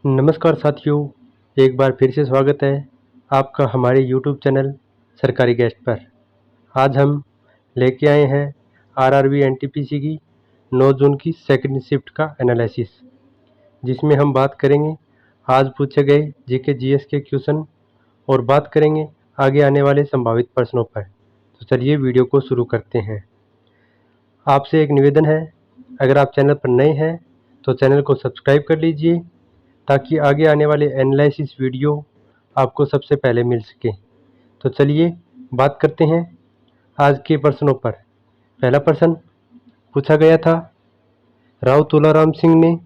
नमस्कार साथियों, एक बार फिर से स्वागत है आपका हमारे यूट्यूब चैनल सरकारी गेस्ट पर। आज हम लेके आए हैं आरआरबी एनटीपीसी की 9 जून की सेकंड शिफ्ट का एनालिसिस, जिसमें हम बात करेंगे आज पूछे गए जीके जीएस के क्वेश्चन और बात करेंगे आगे आने वाले संभावित प्रश्नों पर। तो चलिए वीडियो को शुरू करते हैं। आपसे एक निवेदन है, अगर आप चैनल पर नए हैं तो चैनल को सब्सक्राइब कर लीजिए ताकि आगे आने वाले एनालिसिस वीडियो आपको सबसे पहले मिल सके। तो चलिए बात करते हैं आज के प्रश्नों पर। पहला प्रश्न पूछा गया था, राव तुलाराम सिंह ने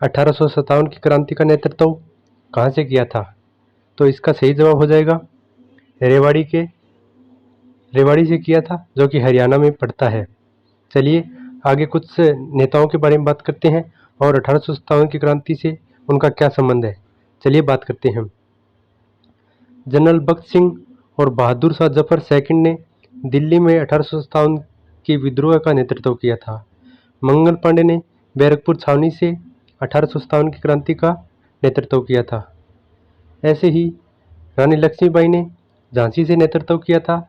1857 की क्रांति का नेतृत्व कहाँ से किया था? तो इसका सही जवाब हो जाएगा रेवाड़ी से किया था, जो कि हरियाणा में पड़ता है। चलिए आगे कुछ नेताओं के बारे में बात करते हैं और 1857 की क्रांति से उनका क्या संबंध है। चलिए बात करते हैं। जनरल बख्त सिंह और बहादुर शाह जफर सेकंड ने दिल्ली में 1857 के विद्रोह का नेतृत्व किया था। मंगल पांडे ने बैरकपुर छावनी से 1857 की क्रांति का नेतृत्व किया था। ऐसे ही रानी लक्ष्मीबाई ने झांसी से नेतृत्व किया था।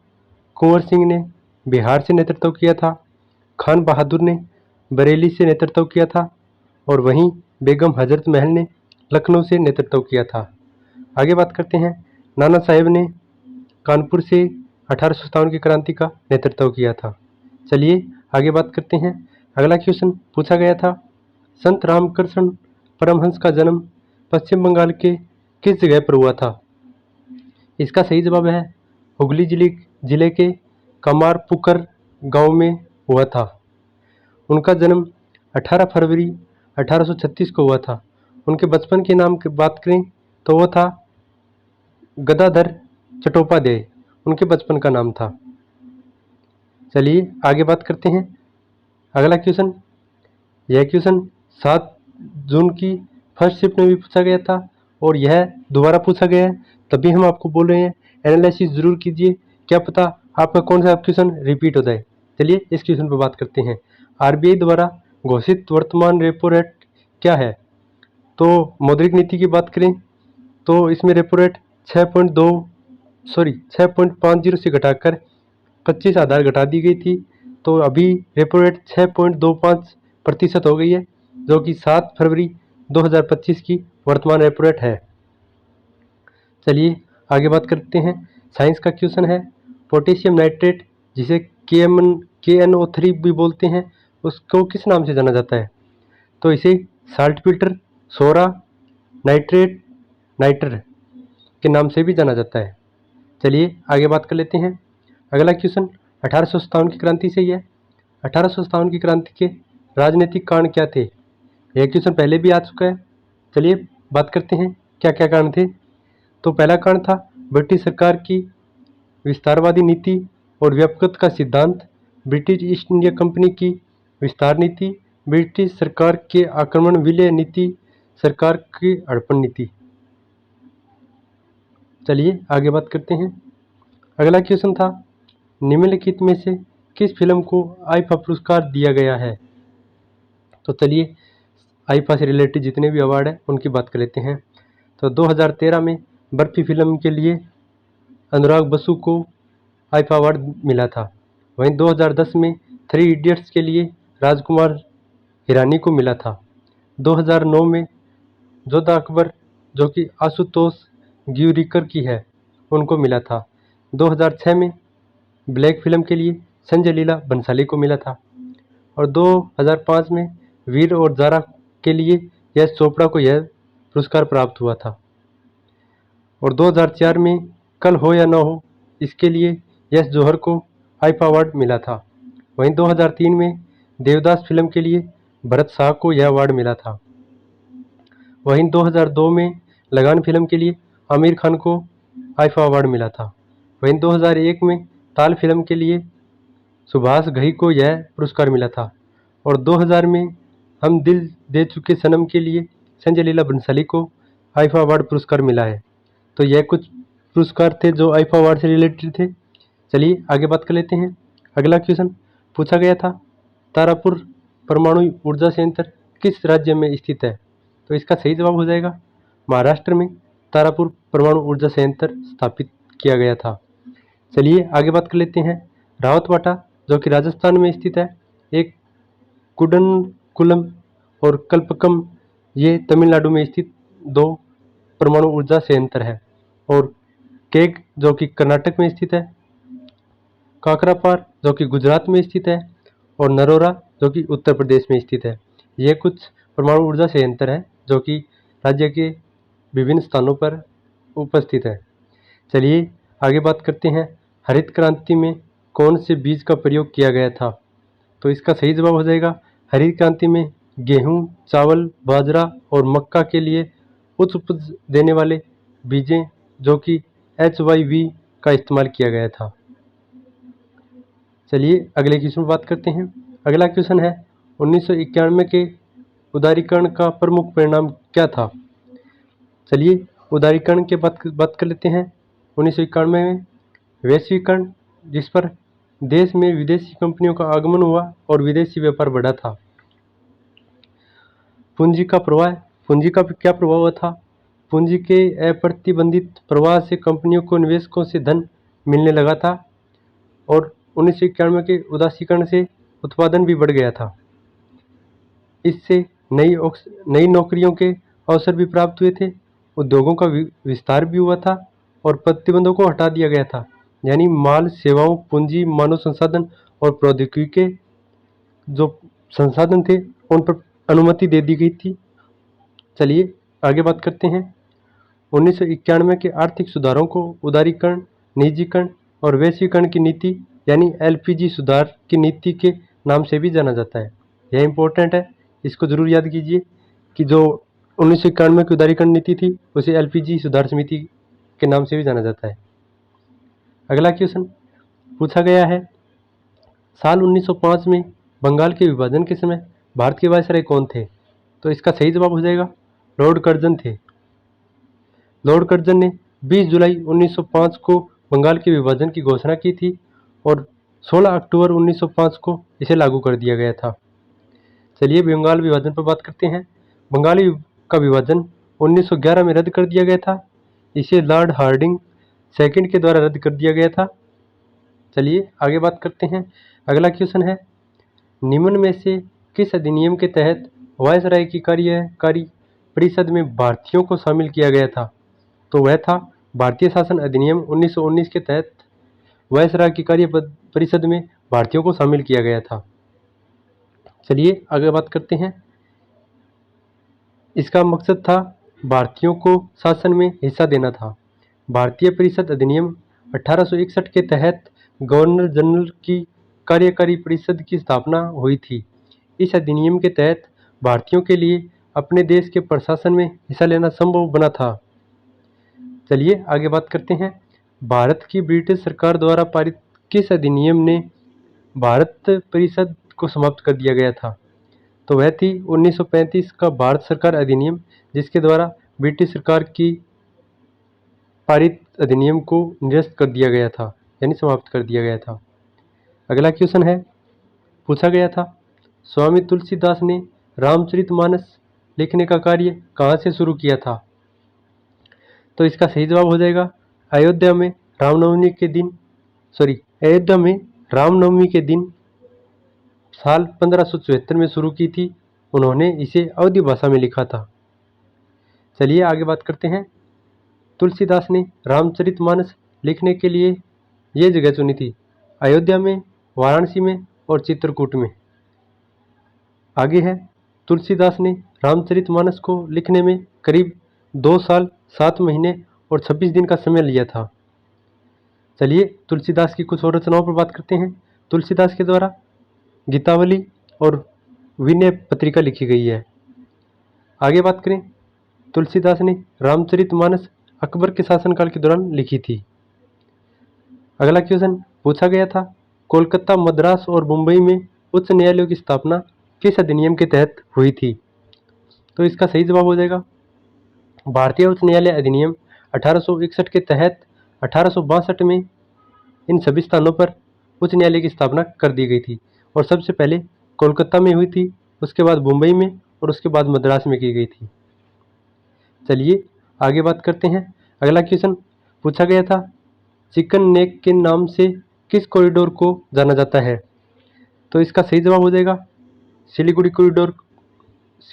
कुंवर सिंह ने बिहार से नेतृत्व किया था। खान बहादुर ने बरेली से नेतृत्व किया था और वहीं बेगम हजरत महल ने लखनऊ से नेतृत्व किया था। आगे बात करते हैं। नाना साहेब ने कानपुर से 1857 की क्रांति का नेतृत्व किया था। चलिए आगे बात करते हैं। अगला क्वेश्चन पूछा गया था, संत रामकृष्ण परमहंस का जन्म पश्चिम बंगाल के किस जगह पर हुआ था? इसका सही जवाब है हुगली जिले के कमारपुकुर गांव में हुआ था। उनका जन्म 18 फरवरी 1836 को हुआ था। उनके बचपन के नाम की बात करें तो वो था गदाधर चट्टोपाध्याय, उनके बचपन का नाम था। चलिए आगे बात करते हैं। अगला क्वेश्चन, यह क्वेश्चन 7 जून की फर्स्ट शिफ्ट में भी पूछा गया था और यह दोबारा पूछा गया है, तभी हम आपको बोल रहे हैं एनालिसिस जरूर कीजिए, क्या पता आपका कौन सा क्वेश्चन रिपीट हो जाए। चलिए इस क्वेश्चन पर बात करते हैं। आरबीआई द्वारा घोषित वर्तमान रेपो रेट क्या है? तो मौद्रिक नीति की बात करें तो इसमें रेपो रेट 6.50 से घटाकर 25 आधार घटा दी गई थी। तो अभी रेपो रेट 6.25% हो गई है, जो कि 7 फरवरी 2025 की वर्तमान रेपो रेट है। चलिए आगे बात करते हैं। साइंस का क्वेश्चन है, पोटेशियम नाइट्रेट जिसे KNO3 भी बोलते हैं, उसको किस नाम से जाना जाता है? तो इसे साल्ट फिल्टर, सोरा, नाइट्रेट, नाइटर के नाम से भी जाना जाता है। चलिए आगे बात कर लेते हैं। अगला क्वेश्चन 1857 की क्रांति से ही है। 1857 की क्रांति के राजनीतिक कारण क्या थे? यह क्वेश्चन पहले भी आ चुका है। चलिए बात करते हैं क्या क्या कारण थे। तो पहला कारण था ब्रिटिश सरकार की विस्तारवादी नीति और व्यापकता का सिद्धांत, ब्रिटिश ईस्ट इंडिया कंपनी की विस्तार नीति, ब्रिटिश सरकार के आक्रमण विलय नीति, सरकार की अड़पन नीति। चलिए आगे बात करते हैं। अगला क्वेश्चन था, निम्नलिखित में से किस फिल्म को आईफा पुरस्कार दिया गया है? तो चलिए आईफा से रिलेटेड जितने भी अवार्ड हैं उनकी बात कर लेते हैं। तो 2013 में बर्फी फिल्म के लिए अनुराग बसु को आईफा अवार्ड मिला था। वहीं 2010 में 3 इडियट्स के लिए राजकुमार हिरानी को मिला था। 2009 में जोधा अकबर, जो कि आशुतोष ग्यूरिकर की है, उनको मिला था। 2006 में ब्लैक फिल्म के लिए संजय लीला बंसाली को मिला था और 2005 में वीर और जारा के लिए यश चोपड़ा को यह पुरस्कार प्राप्त हुआ था और 2004 में कल हो या न हो इसके लिए यश जौहर को आईफा अवार्ड मिला था। वहीं 2003 में देवदास फिल्म के लिए भरत शाह को यह अवार्ड मिला था। वहीं 2002 में लगान फिल्म के लिए आमिर खान को आईफा अवार्ड मिला था। वहीं 2001 में ताल फिल्म के लिए सुभाष घई को यह पुरस्कार मिला था और 2000 में हम दिल दे चुके सनम के लिए संजय लीला बंसाली को आईफा अवार्ड पुरस्कार मिला है। तो यह कुछ पुरस्कार थे जो आईफा अवार्ड से रिलेटेड थे। चलिए आगे बात कर लेते हैं। अगला क्वेश्चन पूछा गया था, तारापुर परमाणु ऊर्जा संयंत्र किस राज्य में स्थित है? तो इसका सही जवाब हो जाएगा महाराष्ट्र में तारापुर परमाणु ऊर्जा संयंत्र स्थापित किया गया था। चलिए आगे बात कर लेते हैं। रावतबाटा जो कि राजस्थान में स्थित है, एक कुडनकुलम और कल्पकम ये तमिलनाडु में स्थित दो परमाणु ऊर्जा संयंत्र है। और केग जो कि कर्नाटक में स्थित है, काकरापार जो कि गुजरात में स्थित है और नरोरा जो कि उत्तर प्रदेश में स्थित है। ये कुछ परमाणु ऊर्जा संयंत्र है जो कि राज्य के विभिन्न स्थानों पर उपस्थित है। चलिए आगे बात करते हैं। हरित क्रांति में कौन से बीज का प्रयोग किया गया था? तो इसका सही जवाब हो जाएगा हरित क्रांति में गेहूं, चावल, बाजरा और मक्का के लिए उच्च उपज देने वाले बीजें जो कि HYV का इस्तेमाल किया गया था। चलिए अगले क्वेश्चन पर बात करते हैं। अगला क्वेश्चन है 1991 के उदारीकरण का प्रमुख परिणाम क्या था? चलिए उदारीकरण के बात कर लेते हैं। 1991 में वैश्वीकरण, जिस पर देश में विदेशी कंपनियों का आगमन हुआ और विदेशी व्यापार बढ़ा था। पूंजी का प्रवाह, पूंजी का क्या प्रभाव हुआ था? पूंजी के अप्रतिबंधित प्रवाह से कंपनियों को निवेशकों से धन मिलने लगा था और 1991 के उदासीकरण से उत्पादन भी बढ़ गया था। इससे नई नौकरियों के अवसर भी प्राप्त हुए थे, उद्योगों का विस्तार भी हुआ था और प्रतिबंधों को हटा दिया गया था। यानी माल, सेवाओं, पूंजी, मानव संसाधन और प्रौद्योगिकी के जो संसाधन थे उन पर अनुमति दे दी गई थी। चलिए आगे बात करते हैं। 1991 के आर्थिक सुधारों को उदारीकरण, निजीकरण और वैश्वीकरण की नीति यानी LPG सुधार की नीति के नाम से भी जाना जाता है। यह इंपॉर्टेंट है, इसको जरूर याद कीजिए कि जो 1991 की उदारीकरण नीति थी उसे LPG सुधार समिति के नाम से भी जाना जाता है। अगला क्वेश्चन पूछा गया है, साल 1905 में बंगाल के विभाजन के समय भारत के वायसराय कौन थे? तो इसका सही जवाब हो जाएगा लॉर्ड कर्जन थे। लॉर्ड कर्जन ने 20 जुलाई 1905 को बंगाल के विभाजन की घोषणा की थी और 16 अक्टूबर 1905 को इसे लागू कर दिया गया था। चलिए बंगाल विभाजन पर बात करते हैं। बंगाल का विभाजन 1911 में रद्द कर दिया गया था। इसे लॉर्ड हार्डिंग सेकंड के द्वारा रद्द कर दिया गया था। चलिए आगे बात करते हैं। अगला क्वेश्चन है, निम्न में से किस अधिनियम के तहत वायसराय की कार्यकारी परिषद में भारतीयों को शामिल किया गया था? तो वह था भारतीय शासन अधिनियम 1919 के तहत वायसराय की कार्य परिषद में भारतीयों को शामिल किया गया था। चलिए आगे बात करते हैं। इसका मकसद था भारतीयों को शासन में हिस्सा देना था। भारतीय परिषद अधिनियम 1861 के तहत गवर्नर जनरल की कार्यकारी परिषद की स्थापना हुई थी। इस अधिनियम के तहत भारतीयों के लिए अपने देश के प्रशासन में हिस्सा लेना संभव बना था। चलिए आगे बात करते हैं। भारत की ब्रिटिश सरकार द्वारा पारित किस अधिनियम ने भारत परिषद को समाप्त कर दिया गया था? तो वह थी 1935 का भारत सरकार अधिनियम, जिसके द्वारा ब्रिटिश सरकार की पारित अधिनियम को निरस्त कर दिया गया था, यानी समाप्त कर दिया गया था। अगला क्वेश्चन है, पूछा गया था, स्वामी तुलसीदास ने रामचरितमानस लिखने का कार्य कहाँ से शुरू किया था? तो इसका सही जवाब हो जाएगा अयोध्या में रामनवमी के दिन साल 1574 में शुरू की थी। उन्होंने इसे अवधी भाषा में लिखा था। चलिए आगे बात करते हैं। तुलसीदास ने रामचरितमानस लिखने के लिए ये जगह चुनी थी, अयोध्या में, वाराणसी में और चित्रकूट में। आगे है, तुलसीदास ने रामचरितमानस को लिखने में करीब 2 साल 7 महीने और 26 दिन का समय लिया था। चलिए तुलसीदास की कुछ और रचनाओं पर बात करते हैं। तुलसीदास के द्वारा गीतावली और विनय पत्रिका लिखी गई है। आगे बात करें, तुलसीदास ने रामचरितमानस अकबर के शासनकाल के दौरान लिखी थी। अगला क्वेश्चन पूछा गया था, कोलकाता, मद्रास और मुंबई में उच्च न्यायालयों की स्थापना किस अधिनियम के तहत हुई थी? तो इसका सही जवाब हो जाएगा भारतीय उच्च न्यायालय अधिनियम 1861 के तहत 1862 में इन सभी स्थानों पर उच्च न्यायालय की स्थापना कर दी गई थी और सबसे पहले कोलकाता में हुई थी, उसके बाद मुंबई में और उसके बाद मद्रास में की गई थी। चलिए आगे बात करते हैं। अगला क्वेश्चन पूछा गया था, चिकन नेक के नाम से किस कॉरिडोर को जाना जाता है? तो इसका सही जवाब हो जाएगा सिलीगुड़ी कॉरिडोर।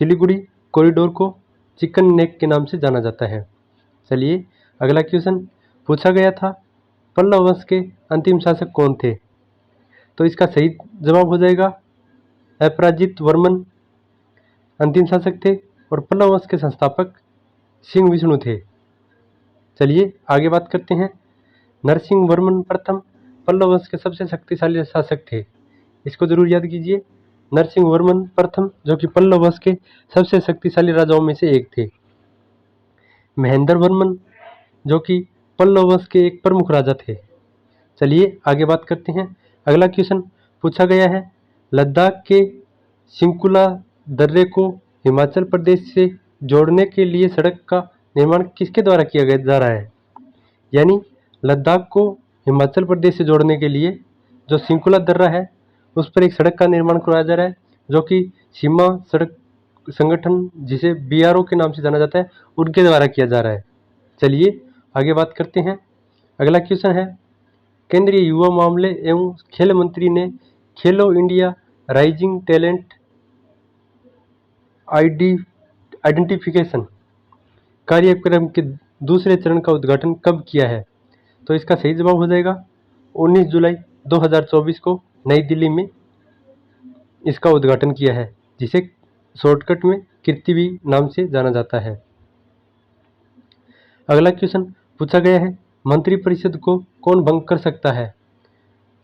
सिलीगुड़ी कॉरिडोर को चिकन नेक के नाम से जाना जाता है। चलिए अगला क्वेश्चन पूछा गया था, पल्लव वंश के अंतिम शासक कौन थे? तो इसका सही जवाब हो जाएगा अपराजित वर्मन अंतिम शासक थे और पल्लव वंश के संस्थापक सिंह विष्णु थे। चलिए आगे बात करते हैं। नरसिंह वर्मन प्रथम पल्लव वंश के सबसे शक्तिशाली शासक थे। इसको जरूर याद कीजिए। नरसिंह वर्मन प्रथम जो कि पल्लव वंश के सबसे शक्तिशाली राजाओं में से एक थे। महेंद्र वर्मन जो कि पल्लव वंश के एक प्रमुख राजा थे। चलिए आगे बात करते हैं। अगला क्वेश्चन पूछा गया है, लद्दाख के सिंकुला दर्रे को हिमाचल प्रदेश से जोड़ने के लिए सड़क का निर्माण किसके द्वारा किया जा रहा है? यानी लद्दाख को हिमाचल प्रदेश से जोड़ने के लिए जो सिंकुला दर्रा है उस पर एक सड़क का निर्माण करवाया जा रहा है, जो कि सीमा सड़क संगठन जिसे BRO के नाम से जाना जाता है उनके द्वारा किया जा रहा है। चलिए आगे बात करते हैं। अगला क्वेश्चन है, केंद्रीय युवा मामले एवं खेल मंत्री ने खेलो इंडिया राइजिंग टैलेंट आइडेंटिफिकेशन कार्यक्रम के दूसरे चरण का उद्घाटन कब किया है? तो इसका सही जवाब हो जाएगा 19 जुलाई 2024 को नई दिल्ली में इसका उद्घाटन किया है, जिसे शॉर्टकट में कीर्तिवी नाम से जाना जाता है। अगला क्वेश्चन पूछा गया है, मंत्रिपरिषद को कौन भंग कर सकता है?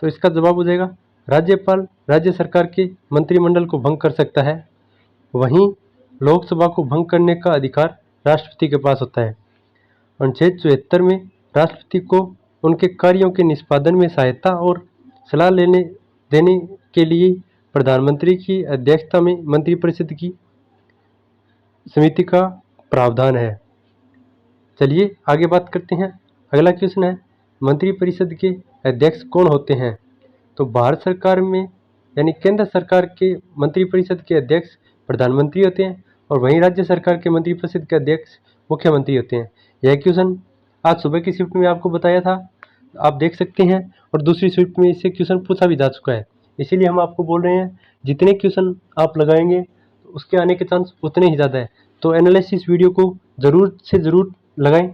तो इसका जवाब हो जाएगा राज्यपाल राज्य सरकार के मंत्रिमंडल को भंग कर सकता है। वहीं लोकसभा को भंग करने का अधिकार राष्ट्रपति के पास होता है। अनुच्छेद 74 में राष्ट्रपति को उनके कार्यों के निष्पादन में सहायता और सलाह देने के लिए प्रधानमंत्री की अध्यक्षता में मंत्रिपरिषद की समिति का प्रावधान है। चलिए आगे बात करते हैं। अगला क्वेश्चन है, मंत्रिपरिषद के अध्यक्ष कौन होते हैं? तो भारत सरकार में यानी केंद्र सरकार के मंत्रिपरिषद के अध्यक्ष प्रधानमंत्री होते हैं और वहीं राज्य सरकार के मंत्रिपरिषद के अध्यक्ष मुख्यमंत्री होते हैं। यह क्वेश्चन आज सुबह की शिफ्ट में आपको बताया था, आप देख सकते हैं, और दूसरी शिफ्ट में इससे क्वेश्चन पूछा भी जा चुका है। इसीलिए हम आपको बोल रहे हैं जितने क्वेश्चन आप लगाएंगे उसके आने के चांस उतने ही ज़्यादा है। तो एनालिसिस वीडियो को ज़रूर से ज़रूर लगाएं,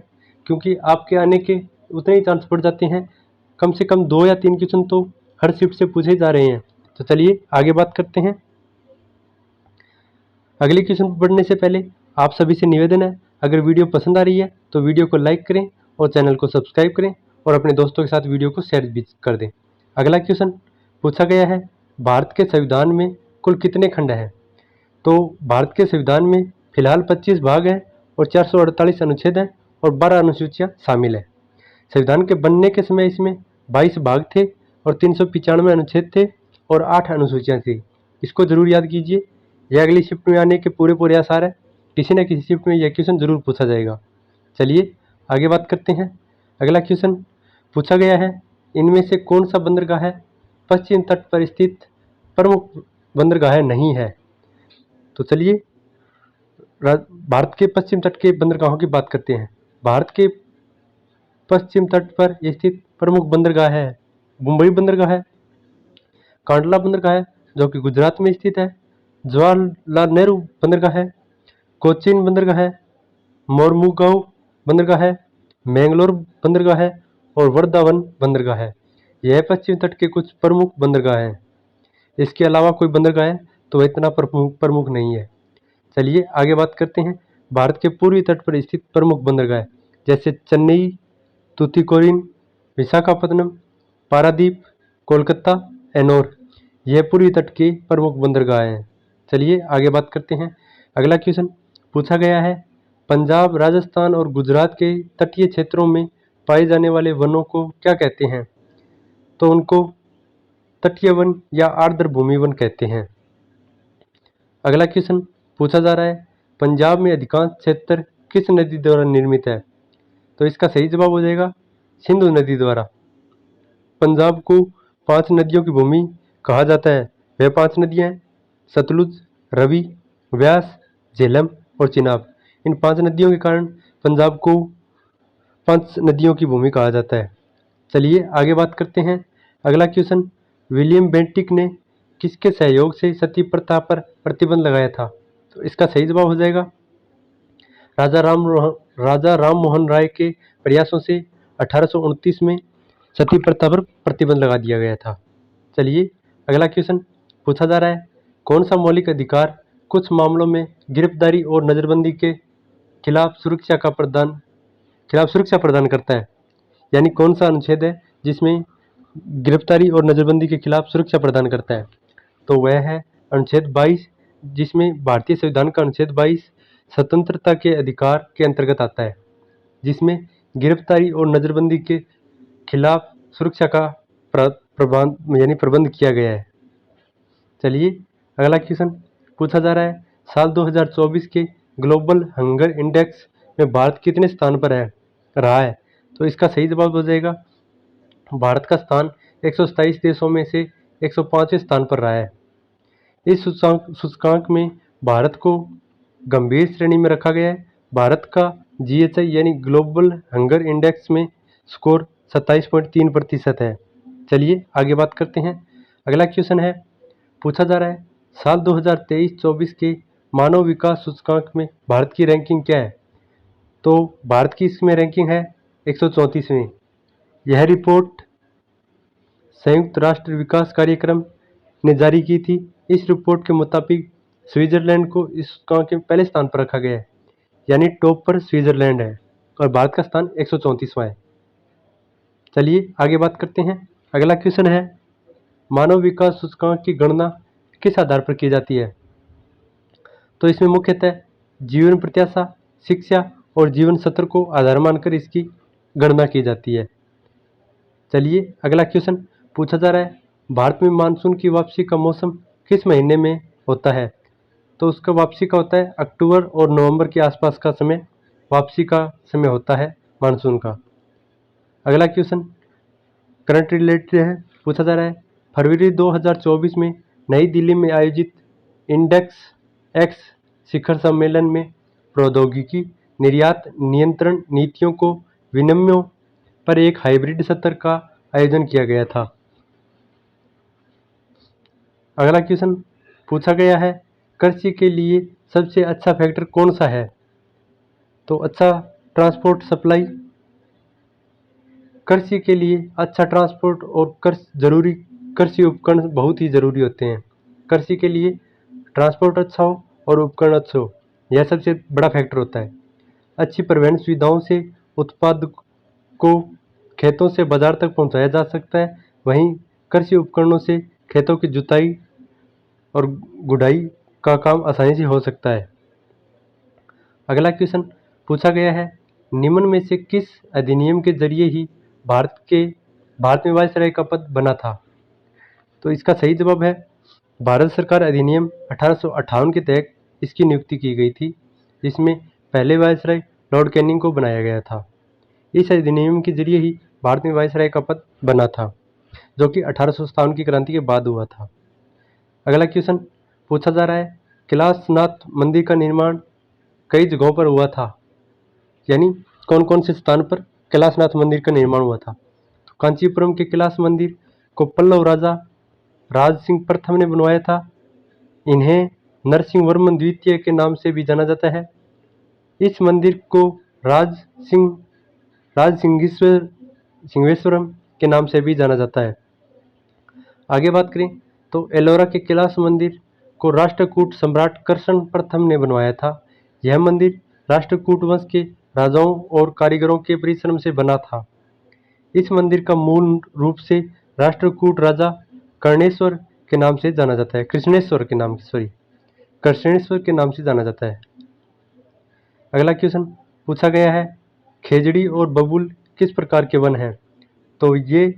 क्योंकि आपके आने के उतने ही चांस बढ़ जाते हैं। कम से कम 2 या 3 क्वेश्चन तो हर शिफ्ट से पूछे जा रहे हैं। तो चलिए आगे बात करते हैं। अगले क्वेश्चन पढ़ने से पहले आप सभी से निवेदन है, अगर वीडियो पसंद आ रही है तो वीडियो को लाइक करें और चैनल को सब्सक्राइब करें और अपने दोस्तों के साथ वीडियो को शेयर भी कर दें। अगला क्वेश्चन पूछा गया है, भारत के संविधान में कुल कितने खंड हैं? तो भारत के संविधान में फिलहाल 25 भाग हैं और 448 अनुच्छेद हैं और 12 अनुसूचियाँ शामिल हैं। संविधान के बनने के समय इसमें 22 भाग थे और 395 अनुच्छेद थे और 8 अनुसूचियाँ थी। इसको जरूर याद कीजिए, यह अगली शिफ्ट में आने के पूरे आसार है। किसी न किसी शिफ्ट में यह क्वेश्चन जरूर पूछा जाएगा। चलिए आगे बात करते हैं। अगला क्वेश्चन पूछा गया है, इनमें से कौन सा बंदरगाह है पश्चिम तट पर स्थित प्रमुख बंदरगाह नहीं है? तो चलिए भारत के पश्चिम तट के बंदरगाहों की बात करते हैं। भारत के पश्चिम तट पर स्थित प्रमुख बंदरगाह है मुंबई बंदरगाह है, कांडला बंदरगाह है जो कि गुजरात में स्थित है, जवाहरलाल नेहरू बंदरगाह है, कोचीन बंदरगाह है, मोरमुगांव बंदरगाह है, मैंगलोर बंदरगाह है और वर्धावन बंदरगाह है। यह पश्चिम तट के कुछ प्रमुख बंदरगाह हैं। इसके अलावा कोई बंदरगाह है तो इतना प्रमुख नहीं है। चलिए आगे बात करते हैं। भारत के पूर्वी तट पर स्थित प्रमुख बंदरगाह जैसे चेन्नई, तूतीकोरिन, विशाखापत्तनम, पारादीप, कोलकाता, एनोर, यह पूर्वी तट के प्रमुख बंदरगाह हैं। चलिए आगे बात करते हैं। अगला क्वेश्चन पूछा गया है, पंजाब, राजस्थान और गुजरात के तटीय क्षेत्रों में पाए जाने वाले वनों को क्या कहते हैं? तो उनको तटीय वन या आर्द्र भूमि वन कहते हैं। अगला क्वेश्चन पूछा जा रहा है, पंजाब में अधिकांश क्षेत्र किस नदी द्वारा निर्मित है? तो इसका सही जवाब हो जाएगा सिंधु नदी द्वारा। पंजाब को 5 नदियों की भूमि कहा जाता है। वह 5 नदियाँ हैं सतलुज, रवि, व्यास, झेलम और चिनाब। इन 5 नदियों के कारण पंजाब को 5 नदियों की भूमि कहा जाता है। चलिए आगे बात करते हैं। अगला क्वेश्चन, विलियम बेंटिक ने किसके सहयोग से सती प्रथा पर प्रतिबंध लगाया था? तो इसका सही जवाब हो जाएगा राजा राम मोहन राय के प्रयासों से 1829 में सती प्रथा पर प्रतिबंध लगा दिया गया था। चलिए अगला क्वेश्चन पूछा जा रहा है, कौन सा मौलिक अधिकार कुछ मामलों में गिरफ्तारी और नजरबंदी के खिलाफ सुरक्षा प्रदान करता है? यानी कौन सा अनुच्छेद है जिसमें गिरफ्तारी और नजरबंदी के खिलाफ सुरक्षा प्रदान करता है? तो वह है अनुच्छेद 22, जिसमें भारतीय संविधान का अनुच्छेद 22 स्वतंत्रता के अधिकार के अंतर्गत आता है, जिसमें गिरफ्तारी और नजरबंदी के खिलाफ सुरक्षा का प्रबंध किया गया है। चलिए अगला क्वेश्चन पूछा जा रहा है, साल 2024 के ग्लोबल हंगर इंडेक्स में भारत कितने स्थान पर रहा है? तो इसका सही जवाब हो जाएगा भारत का स्थान 127 देशों में से 105वें स्थान पर रहा है। इस सूचकांक में भारत को गंभीर श्रेणी में रखा गया है। भारत का GHI यानी ग्लोबल हंगर इंडेक्स में स्कोर 27.3% है। चलिए आगे बात करते हैं। अगला क्वेश्चन है, पूछा जा रहा है, साल 2023-24 के मानव विकास सूचकांक में भारत की रैंकिंग क्या है? तो भारत की इसमें रैंकिंग है 134वें। यह रिपोर्ट संयुक्त राष्ट्र विकास कार्यक्रम ने जारी की थी। इस रिपोर्ट के मुताबिक स्विट्जरलैंड को इस सूचकांक के पहले स्थान पर रखा गया है, यानी टॉप पर स्विट्जरलैंड है और भारत का स्थान 134वां है। चलिए आगे बात करते हैं। अगला क्वेश्चन है, मानव विकास सूचकांक की गणना किस आधार पर की जाती है? तो इसमें मुख्यतः जीवन प्रत्याशा, शिक्षा और जीवन स्तर को आधार मानकर इसकी गणना की जाती है। चलिए अगला क्वेश्चन पूछा जा रहा है, भारत में मानसून की वापसी का मौसम किस महीने में होता है? तो उसका वापसी का होता है अक्टूबर और नवंबर के आसपास का समय वापसी का समय होता है मानसून का। अगला क्वेश्चन करंट रिलेटेड है। पूछा जा रहा है, फरवरी 2024 में नई दिल्ली में आयोजित इंडेक्स एक्स शिखर सम्मेलन में प्रौद्योगिकी निर्यात नियंत्रण नीतियों को विनिमयों पर एक हाइब्रिड सत्र का आयोजन किया गया था। अगला क्वेश्चन पूछा गया है, कृषि के लिए सबसे अच्छा फैक्टर कौन सा है? तो अच्छा ट्रांसपोर्ट सप्लाई। कृषि के लिए अच्छा ट्रांसपोर्ट और कृषि उपकरण बहुत ही ज़रूरी होते हैं। कृषि के लिए ट्रांसपोर्ट अच्छा हो और उपकरण अच्छा हो, यह सबसे बड़ा फैक्टर होता है। अच्छी परिवहन सुविधाओं से उत्पाद को खेतों से बाजार तक पहुंचाया जा सकता है। वहीं कृषि उपकरणों से खेतों की जुताई और गुड़ाई का काम आसानी से हो सकता है। अगला क्वेश्चन पूछा गया है, निम्न में से किस अधिनियम के जरिए ही भारत में वायसराय का पद बना था? तो इसका सही जवाब है भारत सरकार अधिनियम 1858 के तहत इसकी नियुक्ति की गई थी, जिसमें पहले वायसराय लॉर्ड कैनिंग को बनाया गया था। इस अधिनियम के जरिए ही भारत में वायसराय का पद बना था, जो कि 1857 की क्रांति के बाद हुआ था। अगला क्वेश्चन पूछा जा रहा है, कैलाशनाथ मंदिर का निर्माण कई जगहों पर हुआ था, यानी कौन कौन से स्थान पर कैलाशनाथ मंदिर का निर्माण हुआ था? तो कांचीपुरम के कैलाश मंदिर को पल्लव राजा राज सिंह प्रथम ने बनवाया था। इन्हें नरसिंह वर्मन द्वितीय के नाम से भी जाना जाता है। इस मंदिर को सिंहेश्वरम के नाम से भी जाना जाता है। आगे बात करें तो एलोरा के कैलाश मंदिर को राष्ट्रकूट सम्राट कृष्ण प्रथम ने बनवाया था। यह मंदिर राष्ट्रकूट वंश के राजाओं और कारीगरों के परिश्रम से बना था। इस मंदिर का मूल रूप से राष्ट्रकूट राजा कर्णेश्वर के नाम से जाना जाता है, कृष्णेश्वर के नाम से जाना जाता है। अगला क्वेश्चन पूछा गया है, खेजड़ी और बबूल किस प्रकार के वन हैं? तो ये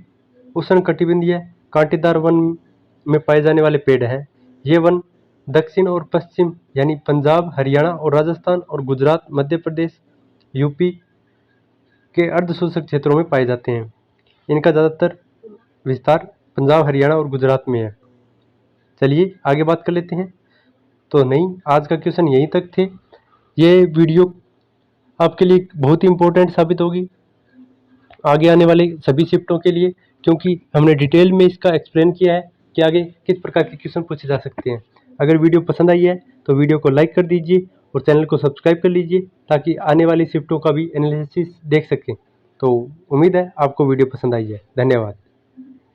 उष्णकटिबंधीय कांटेदार वन में पाए जाने वाले पेड़ हैं। ये वन दक्षिण और पश्चिम यानी पंजाब, हरियाणा और राजस्थान और गुजरात, मध्य प्रदेश, यूपी के अर्धशोषक क्षेत्रों में पाए जाते हैं। इनका ज़्यादातर विस्तार पंजाब, हरियाणा और गुजरात में है। चलिए आगे बात कर लेते हैं। तो नहीं, आज का क्वेश्चन यहीं तक थे। ये वीडियो आपके लिए बहुत ही इम्पोर्टेंट साबित होगी आगे आने वाले सभी शिफ्टों के लिए, क्योंकि हमने डिटेल में इसका एक्सप्लेन किया है कि आगे किस प्रकार के क्वेश्चन पूछे जा सकते हैं। अगर वीडियो पसंद आई है तो वीडियो को लाइक कर दीजिए और चैनल को सब्सक्राइब कर लीजिए ताकि आने वाली शिफ्टों का भी एनालिसिस देख सकें। तो उम्मीद है आपको वीडियो पसंद आई है। धन्यवाद।